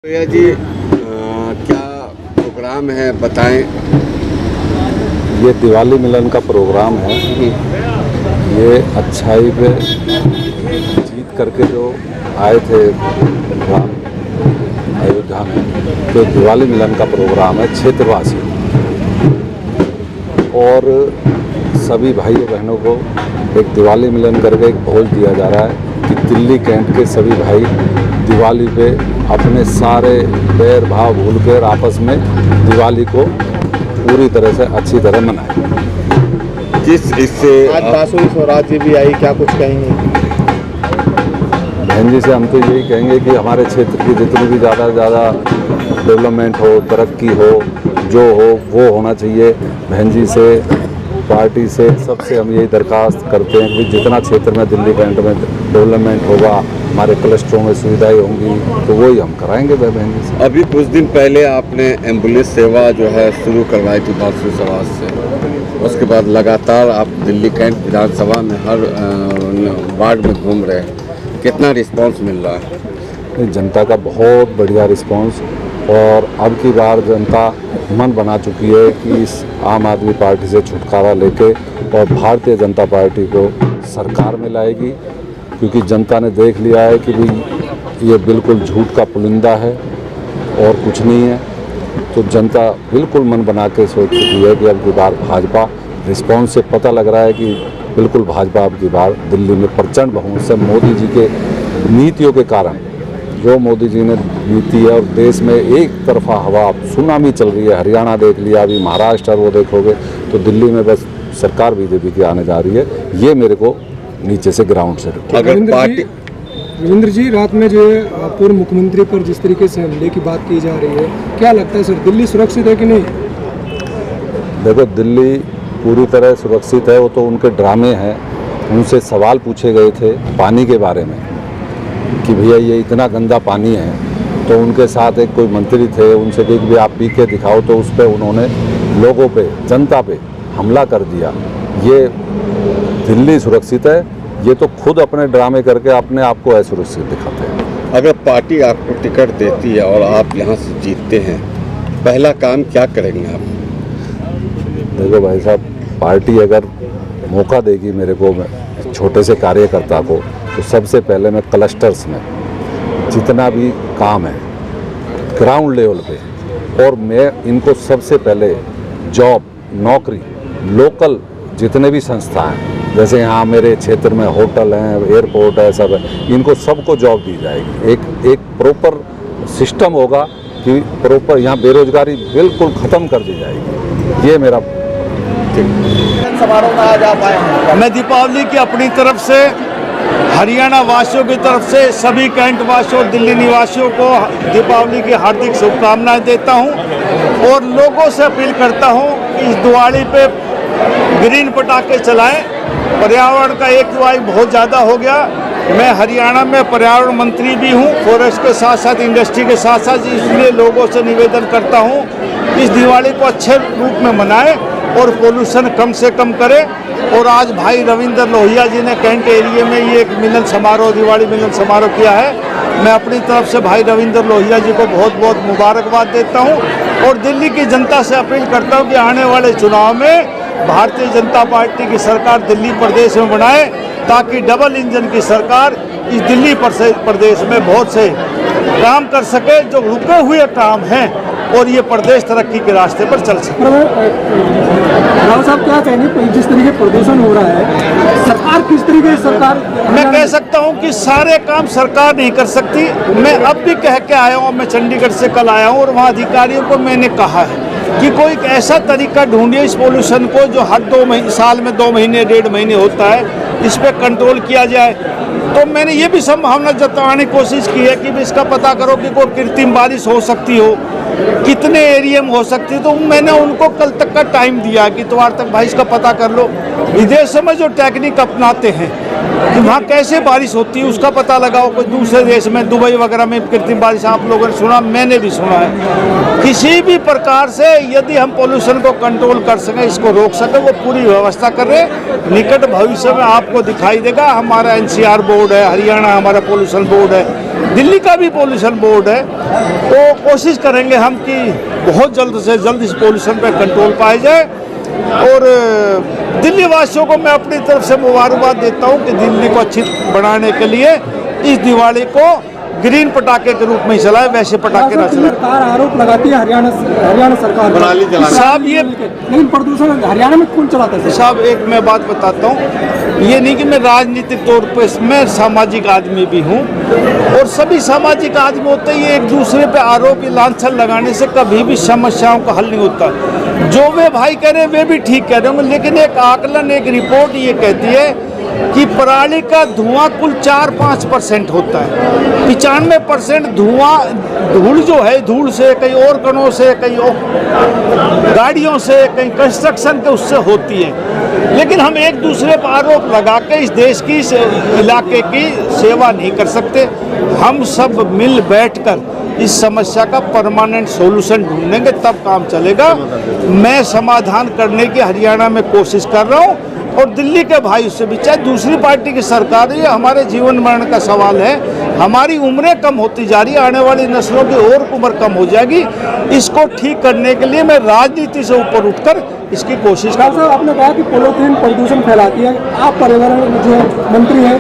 भैया जी क्या प्रोग्राम है बताएं। ये दिवाली मिलन का प्रोग्राम है। ये अच्छाई पे जीत करके जो आए थे राम अयोध्या में, तो दिवाली मिलन का प्रोग्राम है क्षेत्रवासी और सभी भाइयों बहनों को एक दिवाली मिलन करके एक भोज दिया जा रहा है कि दिल्ली कैंट के सभी भाई दिवाली पे अपने सारे बैर भाव भूल कर आपस में दिवाली को पूरी तरह से अच्छी तरह मनाएं। किस इससे आज बांसुरी स्वराज जी भी आई, क्या कुछ कहेंगे? बहन जी से हम तो यही कहेंगे कि हमारे क्षेत्र की जितनी भी ज़्यादा से ज़्यादा डेवलपमेंट हो, तरक्की हो, जो हो वो होना चाहिए। बहन जी से, पार्टी से, सबसे हम यही दरख्वास्त करते हैं कि जितना क्षेत्र में दिल्ली कैंट में डेवलपमेंट होगा, हमारे क्लस्टरों में सुविधाएं होंगी, तो वही हम कराएंगे बहन जी से। अभी कुछ दिन पहले आपने एम्बुलेंस सेवा जो है शुरू करवाई थी बांसुरी समाज से, उसके बाद लगातार आप दिल्ली कैंट विधानसभा में हर वार्ड में घूम रहे हैं, कितना रिस्पांस मिल रहा है? जनता का बहुत बढ़िया रिस्पांस, और अब की बार जनता मन बना चुकी है कि इस आम आदमी पार्टी से छुटकारा लेके और भारतीय जनता पार्टी को सरकार में लाएगी, क्योंकि जनता ने देख लिया है कि भाई ये बिल्कुल झूठ का पुलिंदा है और कुछ नहीं है। तो जनता बिल्कुल मन बना के सोच चुकी है कि अब की बार भाजपा, रिस्पांस से पता लग रहा है कि बिल्कुल भाजपा अब की बार दिल्ली में प्रचंड बहुमत से, मोदी जी के नीतियों के कारण, जो मोदी जी ने नीति है, और देश में एक तरफा हवा सुनामी चल रही है। हरियाणा देख लिया, अभी महाराष्ट्र वो देखोगे तो दिल्ली में बस सरकार बीजेपी की आने जा रही है। ये मेरे को नीचे से ग्राउंड से रविंद्र जी, रात में जो है पूर्व मुख्यमंत्री पर जिस तरीके से हमले की बात की जा रही है, क्या लगता है सर, दिल्ली सुरक्षित है कि नहीं? देखो, दिल्ली पूरी तरह सुरक्षित है। वो तो उनके ड्रामे हैं। उनसे सवाल पूछे गए थे पानी के बारे में कि भैया ये इतना गंदा पानी है, तो उनके साथ एक कोई मंत्री थे, उनसे कि भी आप पी के दिखाओ, तो उस पर उन्होंने लोगों पे, जनता पे हमला कर दिया। ये दिल्ली सुरक्षित है, ये तो खुद अपने ड्रामे करके अपने आप को असुरक्षित दिखाते हैं। अगर पार्टी आपको टिकट देती है और आप यहाँ से जीतते हैं, पहला काम क्या करेंगे आप? देखो भाई साहब, पार्टी अगर मौका देगी मेरे को, छोटे से कार्यकर्ता को, तो सबसे पहले मैं क्लस्टर्स में जितना भी काम है ग्राउंड लेवल पे, और मैं इनको सबसे पहले जॉब, नौकरी, लोकल जितने भी संस्था हैं, जैसे यहाँ मेरे क्षेत्र में होटल हैं, एयरपोर्ट है, सब है, इनको सबको जॉब दी जाएगी। एक प्रॉपर सिस्टम होगा कि प्रॉपर यहाँ बेरोजगारी बिल्कुल ख़त्म कर दी जाएगी। ये मेरा समारोह में आज आप आए हैं। मैं दीपावली की अपनी तरफ से, हरियाणा वासियों की तरफ से, सभी कैंट वासियों और दिल्ली निवासियों को दीपावली की हार्दिक शुभकामनाएं देता हूं, और लोगों से अपील करता हूं कि इस दिवाली पे ग्रीन पटाखे चलाएं। पर्यावरण का एक दिवाली बहुत ज़्यादा हो गया। मैं हरियाणा में पर्यावरण मंत्री भी हूं, फॉरेस्ट के साथ साथ इंडस्ट्री के साथ साथ, इसलिए लोगों से निवेदन करता हूं इस दिवाली को अच्छे रूप में मनाएं और पोल्यूशन कम से कम करें। और आज भाई रविंद्र लोहिया जी ने कैंट एरिया में ये एक मिलन समारोह, दिवाली मिलन समारोह किया है। मैं अपनी तरफ से भाई रविंद्र लोहिया जी को बहुत बहुत मुबारकबाद देता हूं, और दिल्ली की जनता से अपील करता हूं कि आने वाले चुनाव में भारतीय जनता पार्टी की सरकार दिल्ली प्रदेश में बनाए, ताकि डबल इंजन की सरकार इस दिल्ली प्रदेश में बहुत से काम कर सके, जो रुके हुए काम हैं, और ये प्रदेश तरक्की के रास्ते पर चल सके। राव साहब, क्या कहेंगे जिस तरीके प्रदूषण हो रहा है, सरकार किस तरीके से मैं कह सकता हूं कि सारे काम सरकार नहीं कर सकती। मैं अब भी कह के आया हूं, मैं चंडीगढ़ से कल आया हूं, और वहां अधिकारियों को मैंने कहा है कि कोई ऐसा तरीका ढूंढिए इस पोल्यूशन को, जो हर 2 महीने, साल में 2 महीने, 1.5 महीने होता है, इस पर कंट्रोल किया जाए। तो मैंने ये भी संभावना जताने की कोशिश की है कि इसका पता करो कि कोई कृत्रिम बारिश हो सकती हो, कितने एरिया में हो सकती है। तो मैंने उनको कल तक का टाइम दिया कि इतवार तक भाई इसका पता कर लो। विदेशों में जो टेक्निक अपनाते हैं कि वहाँ कैसे बारिश होती है उसका पता लगाओ। कोई दूसरे देश में, दुबई वगैरह में कृत्रिम बारिश आप लोगों ने सुना, मैंने भी सुना है। किसी भी प्रकार से यदि हम पोल्यूशन को कंट्रोल कर सकें, इसको रोक सकें, वो पूरी व्यवस्था कर रहे हैं। निकट भविष्य में आपको दिखाई देगा, हमारा NCR बोर्ड है, हरियाणा हमारा पोल्यूशन बोर्ड है, दिल्ली का भी पोल्यूशन बोर्ड है, तो कोशिश करेंगे हम कि बहुत जल्द से जल्द इस पोल्यूशन पे कंट्रोल पाया जाए। और दिल्ली वासियों को मैं अपनी तरफ से मुबारकबाद देता हूँ कि दिल्ली को अच्छी बनाने के लिए इस दिवाली को ग्रीन पटाखे के रूप में ही चलाए, वैसे पटाखे ना चलाए। सरकार आरोप लगाती है हरियाणा सरकार पराली जलाने। साहब ये लेकिन प्रदूषण हरियाणा में कौन चलाता है? साहब एक मैं बात बताता हूँ, ये नहीं कि मैं राजनीतिक तौर पे मैं सामाजिक आदमी भी हूँ, और सभी सामाजिक आदमी होते ही एक दूसरे पे आरोप लांछन लगाने से कभी भी समस्याओं का हल नहीं होता। जो वे भाई कह रहे हैं वे भी ठीक कह रहे होंगे, लेकिन एक आकलन, एक रिपोर्ट ये कहती है कि पराली का धुआं कुल 4-5% होता है। 95% धुआं धूल जो है, धूल से, कहीं और कणों से, कहीं और गाड़ियों से, कहीं कंस्ट्रक्शन के उससे होती है। लेकिन हम एक दूसरे पर आरोप लगा के इस देश की, इस इलाके की सेवा नहीं कर सकते। हम सब मिल बैठकर इस समस्या का परमानेंट सॉल्यूशन ढूंढेंगे, तब काम चलेगा। मैं समाधान करने की हरियाणा में कोशिश कर रहा हूँ, और दिल्ली के भाई से भी, चाहे दूसरी पार्टी की सरकार है, हमारे जीवन मरण का सवाल है। हमारी उम्रें कम होती जा रही है, आने वाली नस्लों की और उम्र कम हो जाएगी। इसको ठीक करने के लिए मैं राजनीति से ऊपर उठकर इसकी कोशिश कर रहा हूं। आपने कहा कि पॉलीथीन प्रदूषण फैलाती है, आप पर्यावरण जो मंत्री हैं,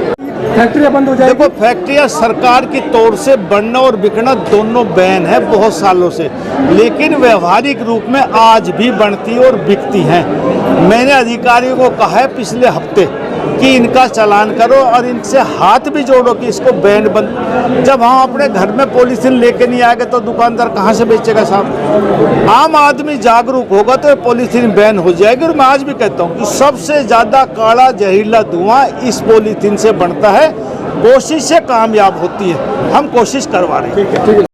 फैक्ट्रियां बंद हो जाएगी। देखो, फैक्ट्रियां सरकार की तौर से बनना और बिकना दोनों बैन है बहुत सालों से, लेकिन व्यवहारिक रूप में आज भी बनती और बिकती हैं। मैंने अधिकारियों को कहा है पिछले हफ्ते कि इनका चालान करो और इनसे हाथ भी जोड़ो कि इसको बैन बंद। जब हम अपने घर में पॉलीथीन लेके नहीं आएंगे तो दुकानदार कहाँ से बेचेगा साहब? आम आदमी जागरूक होगा तो पॉलीथीन बैन हो जाएगी। और मैं आज भी कहता हूँ कि सबसे ज़्यादा काला जहरीला धुआं इस पॉलीथीन से बनता है। कोशिश से कामयाब होती है, हम कोशिश करवा रहे हैं।